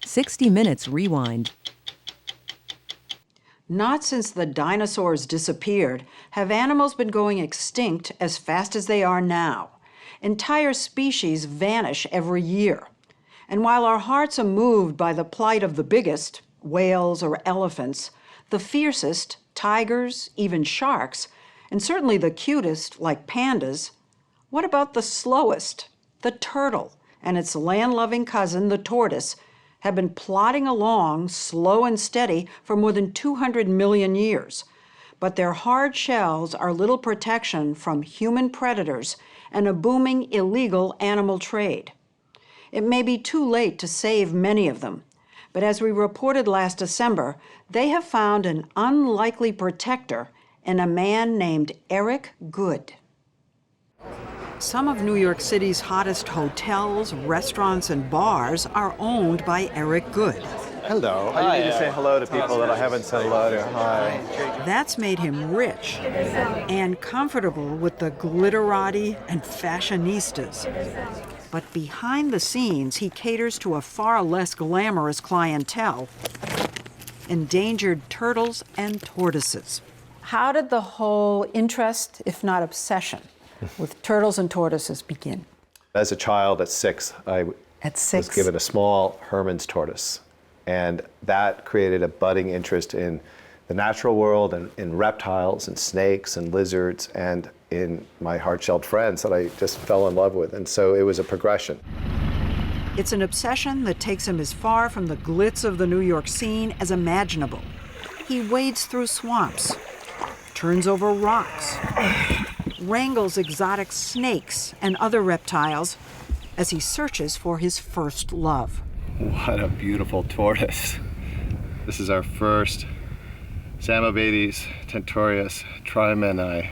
60 Minutes Rewind. Not since the dinosaurs disappeared have animals been going extinct as fast as they are now. Entire species vanish every year. And while our hearts are moved by the plight of the biggest, whales or elephants, the fiercest, tigers, even sharks, and certainly the cutest, like pandas, what about the slowest, the turtle, and its land-loving cousin, the tortoise, have been plodding along, slow and steady, for more than 200 million years. But their hard shells are little protection from human predators and a booming illegal animal trade. It may be too late to save many of them, but as we reported last December, they have found an unlikely protector in a man named Eric Good. Some of New York City's hottest hotels, restaurants, and bars are owned by Eric Good. Hello. I need to say hello to people that I haven't said hello to. Hi. That's made him rich and comfortable with the glitterati and fashionistas. But behind the scenes, he caters to a far less glamorous clientele: endangered turtles and tortoises. How did the whole interest, if not obsession, with turtles and tortoises begin? As a child at 6, I was given a small Herman's tortoise. And that created a budding interest in the natural world and in reptiles and snakes and lizards and in my hard-shelled friends that I just fell in love with. And so it was a progression. It's an obsession that takes him as far from the glitz of the New York scene as imaginable. He wades through swamps, turns over rocks, wrangles exotic snakes and other reptiles as he searches for his first love. What a beautiful tortoise. This is our first Samobates tentorius trimeni.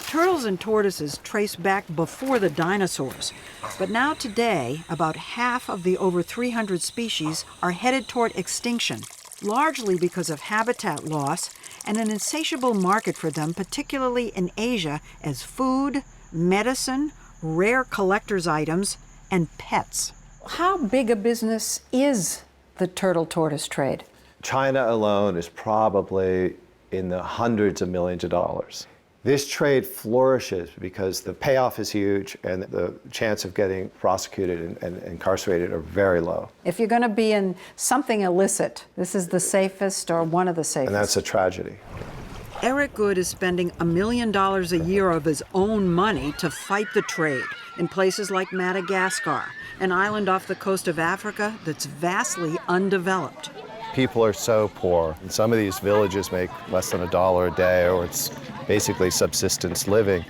Turtles and tortoises trace back before the dinosaurs, but now today, about half of the over 300 species are headed toward extinction, largely because of habitat loss and an insatiable market for them, particularly in Asia, as food, medicine, rare collector's items, and pets. How big a business is the turtle-tortoise trade? China alone is probably in the hundreds of millions of dollars. This trade flourishes because the payoff is huge and the chance of getting prosecuted and incarcerated are very low. If you're going to be in something illicit, this is the safest or one of the safest. And that's a tragedy. Eric Good is spending $1 million a year of his own money to fight the trade in places like Madagascar, an island off the coast of Africa that's vastly undeveloped. People are so poor. And some of these villages make less than $1 a day, or it's basically subsistence living.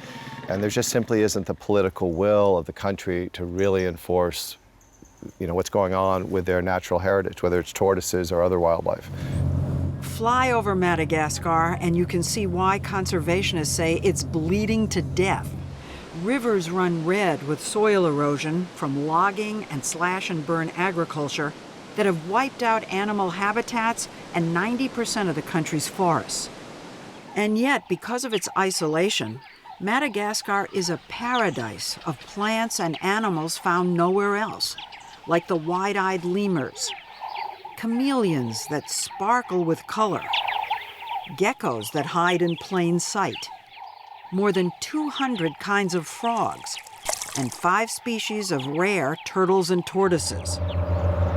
And there just simply isn't the political will of the country to really enforce, what's going on with their natural heritage, whether it's tortoises or other wildlife. Fly over Madagascar and you can see why conservationists say it's bleeding to death. Rivers run red with soil erosion from logging and slash-and-burn agriculture that have wiped out animal habitats and 90% of the country's forests. And yet, because of its isolation, Madagascar is a paradise of plants and animals found nowhere else, like the wide-eyed lemurs, chameleons that sparkle with color, geckos that hide in plain sight, more than 200 kinds of frogs, and 5 species of rare turtles and tortoises.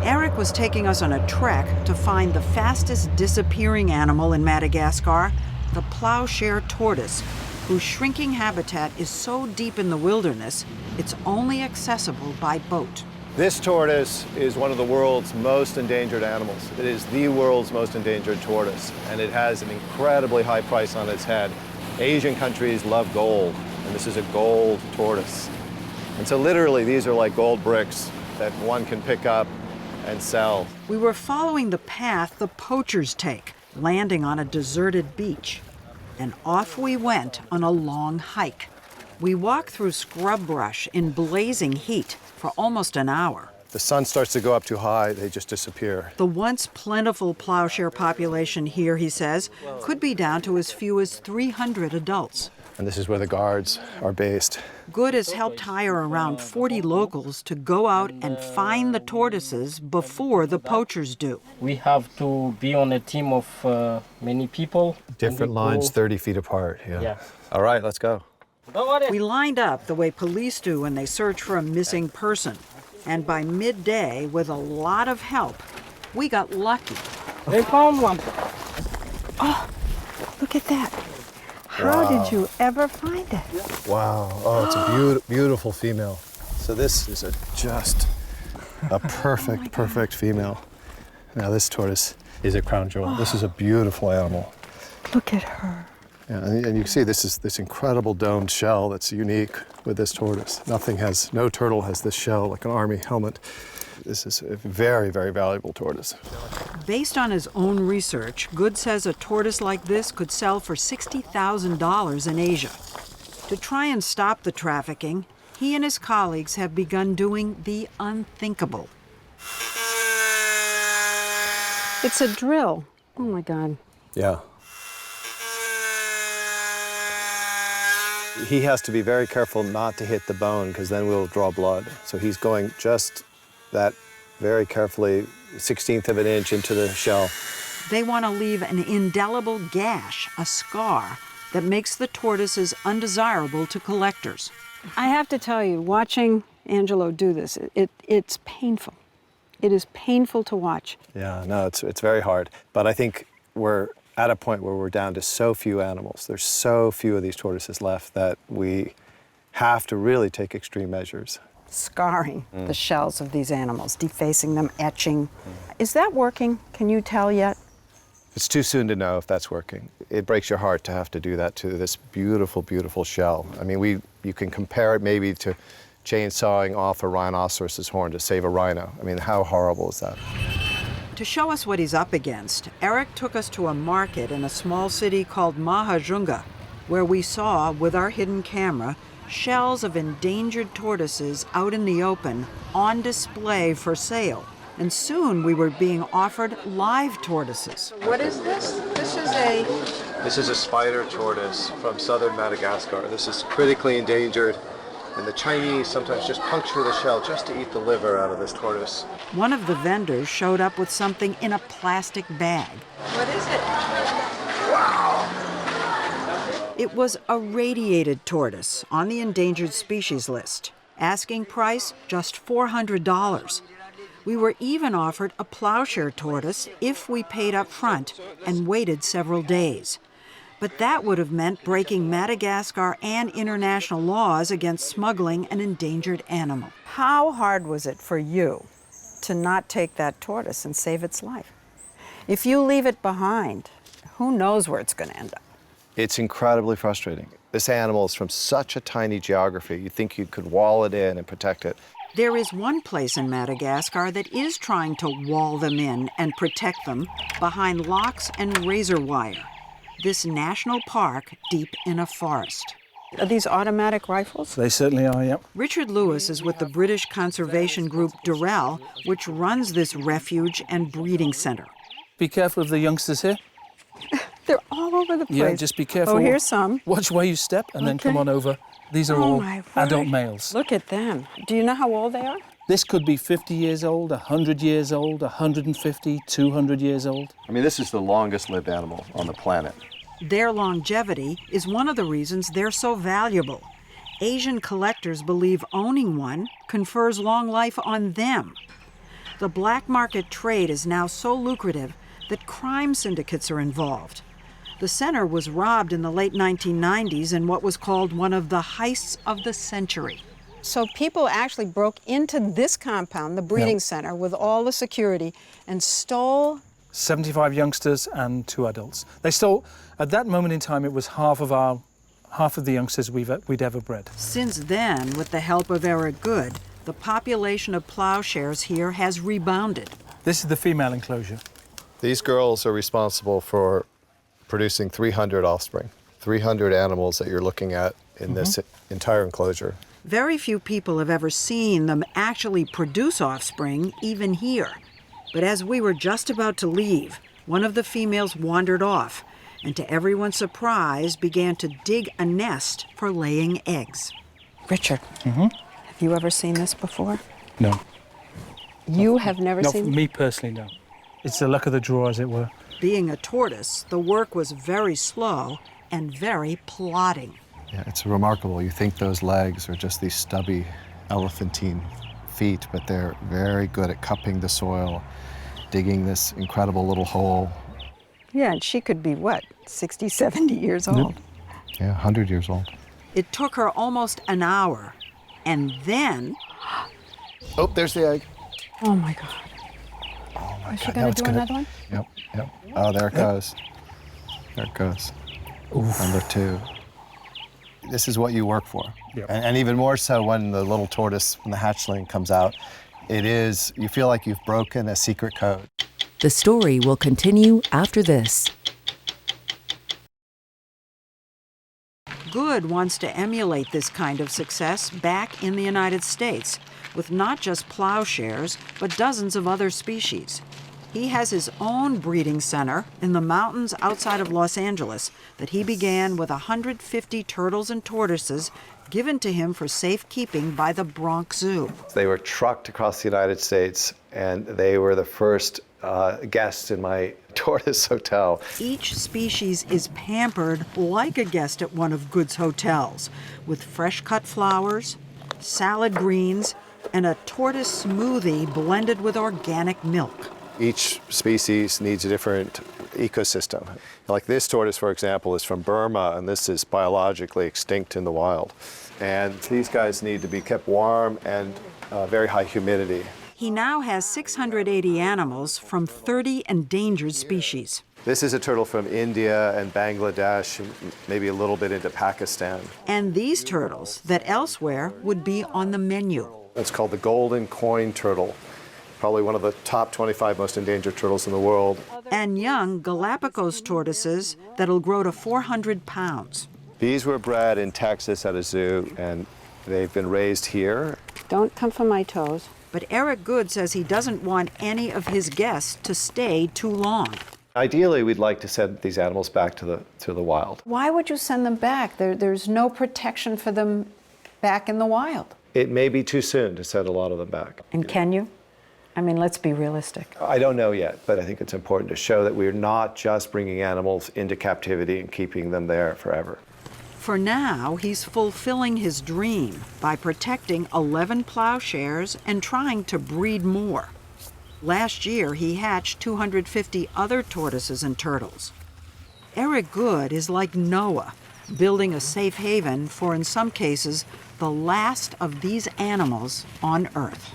Eric was taking us on a trek to find the fastest disappearing animal in Madagascar, the plowshare tortoise, whose shrinking habitat is so deep in the wilderness, it's only accessible by boat. This tortoise is one of the world's most endangered animals. It is the world's most endangered tortoise, and it has an incredibly high price on its head. Asian countries love gold, and this is a gold tortoise. And so literally, these are like gold bricks that one can pick up and sell. We were following the path the poachers take, landing on a deserted beach. And off we went on a long hike. We walked through scrub brush in blazing heat for almost an hour. The sun starts to go up too high, they just disappear. The once plentiful plowshare population here, he says, could be down to as few as 300 adults. And this is where the guards are based. Good has helped hire around 40 locals to go out and find the tortoises before the poachers do. We have to be on a team of many people. Different lines, 30 feet apart. Yeah. All right, let's go. We lined up the way police do when they search for a missing person. And by midday, with a lot of help, we got lucky. They found one. Oh, look at that. How did you ever find it? Wow. Oh, it's a beautiful female. So this is just a perfect female. Now this tortoise is a crown jewel. This is a beautiful animal. Look at her. Yeah, and you can see this is this incredible domed shell that's unique with this tortoise. No turtle has this shell like an army helmet. This is a very, very valuable tortoise. Based on his own research, Good says a tortoise like this could sell for $60,000 in Asia. To try and stop the trafficking, he and his colleagues have begun doing the unthinkable. It's a drill. Oh my God. Yeah. He has to be very careful not to hit the bone because then we'll draw blood. So he's going just that very carefully, 1/16 of an inch into the shell. They want to leave an indelible gash, a scar, that makes the tortoises undesirable to collectors. I have to tell you, watching Angelo do this, it's painful. It is painful to watch. Yeah, no, it's very hard. But I think we're at a point where we're down to so few animals. There's so few of these tortoises left that we have to really take extreme measures. Scarring the shells of these animals, defacing them, etching. Is that working? Can you tell yet? It's too soon to know if that's working. It breaks your heart to have to do that to this beautiful, beautiful shell. I mean, you can compare it maybe to chainsawing off a rhinoceros's horn to save a rhino. I mean, how horrible is that? To show us what he's up against, Eric took us to a market in a small city called Mahajunga, where we saw, with our hidden camera, shells of endangered tortoises out in the open, on display for sale. And soon we were being offered live tortoises. What is this? This is a spider tortoise from southern Madagascar. This is critically endangered, and the Chinese sometimes just puncture the shell just to eat the liver out of this tortoise. One of the vendors showed up with something in a plastic bag. What is it? Wow! It was a radiated tortoise on the endangered species list. Asking price, just $400. We were even offered a plowshare tortoise if we paid up front and waited several days. But that would have meant breaking Madagascar and international laws against smuggling an endangered animal. How hard was it for you to not take that tortoise and save its life? If you leave it behind, who knows where it's going to end up? It's incredibly frustrating. This animal is from such a tiny geography. You'd think you could wall it in and protect it. There is one place in Madagascar that is trying to wall them in and protect them behind locks and razor wire. This national park deep in a forest. Are these automatic rifles? They certainly are, yep. Richard Lewis is with the British conservation group Durrell, which runs this refuge and breeding center. Be careful of the youngsters here. They're all over the place. Yeah, just be careful. Oh, here's some. Watch where you step and then come on over. These are all adult males. Look at them. Do you know how old they are? This could be 50 years old, 100 years old, 150, 200 years old. I mean, this is the longest lived animal on the planet. Their longevity is one of the reasons they're so valuable. Asian collectors believe owning one confers long life on them. The black market trade is now so lucrative that crime syndicates are involved. The center was robbed in the late 1990s in what was called one of the heists of the century. So people actually broke into this compound, the breeding center, with all the security and stole 75 youngsters and 2 adults. They stole, at that moment in time, it was half of the youngsters we'd ever bred. Since then, with the help of Eric Good, the population of plowshares here has rebounded. This is the female enclosure. These girls are responsible for producing 300 offspring, 300 animals that you're looking at in this entire enclosure. Very few people have ever seen them actually produce offspring, even here. But as we were just about to leave, one of the females wandered off, and to everyone's surprise, began to dig a nest for laying eggs. Richard, have you ever seen this before? No. You have never Not seen for me personally, no. It's the luck of the draw, as it were. Being a tortoise, the work was very slow and very plodding. Yeah, it's remarkable. You think those legs are just these stubby elephantine feet, but they're very good at cupping the soil, digging this incredible little hole. Yeah, and she could be, what, 60, 70 years old? Yeah, 100 years old. It took her almost an hour, and then... Oh, there's the egg. Oh, my God. Oh, my Is she God. going Now to it's do another one? Yep. Oh, there it goes. There it goes. Oof. Number 2. This is what you work for. Yep. And even more so when the little tortoise, when the hatchling comes out, you feel like you've broken a secret code. The story will continue after this. Good wants to emulate this kind of success back in the United States, with not just plowshares, but dozens of other species. He has his own breeding center in the mountains outside of Los Angeles that he began with 150 turtles and tortoises given to him for safekeeping by the Bronx Zoo. They were trucked across the United States, and they were the first guests in my tortoise hotel. Each species is pampered like a guest at one of Good's hotels, with fresh-cut flowers, salad greens, and a tortoise smoothie blended with organic milk. Each species needs a different ecosystem. Like this tortoise, for example, is from Burma, and this is biologically extinct in the wild. And these guys need to be kept warm and very high humidity. He now has 680 animals from 30 endangered species. This is a turtle from India and Bangladesh, and maybe a little bit into Pakistan. And these turtles that elsewhere would be on the menu. It's called the golden coin turtle, probably one of the top 25 most endangered turtles in the world. And young Galapagos tortoises that'll grow to 400 pounds. These were bred in Texas at a zoo, and they've been raised here. Don't come for my toes. But Eric Good says he doesn't want any of his guests to stay too long. Ideally, we'd like to send these animals back to the wild. Why would you send them back? There's no protection for them back in the wild. It may be too soon to send a lot of them back. And can you? I mean, let's be realistic. I don't know yet, but I think it's important to show that we're not just bringing animals into captivity and keeping them there forever. For now, he's fulfilling his dream by protecting 11 plowshares and trying to breed more. Last year, he hatched 250 other tortoises and turtles. Eric Good is like Noah, building a safe haven for, in some cases, the last of these animals on Earth.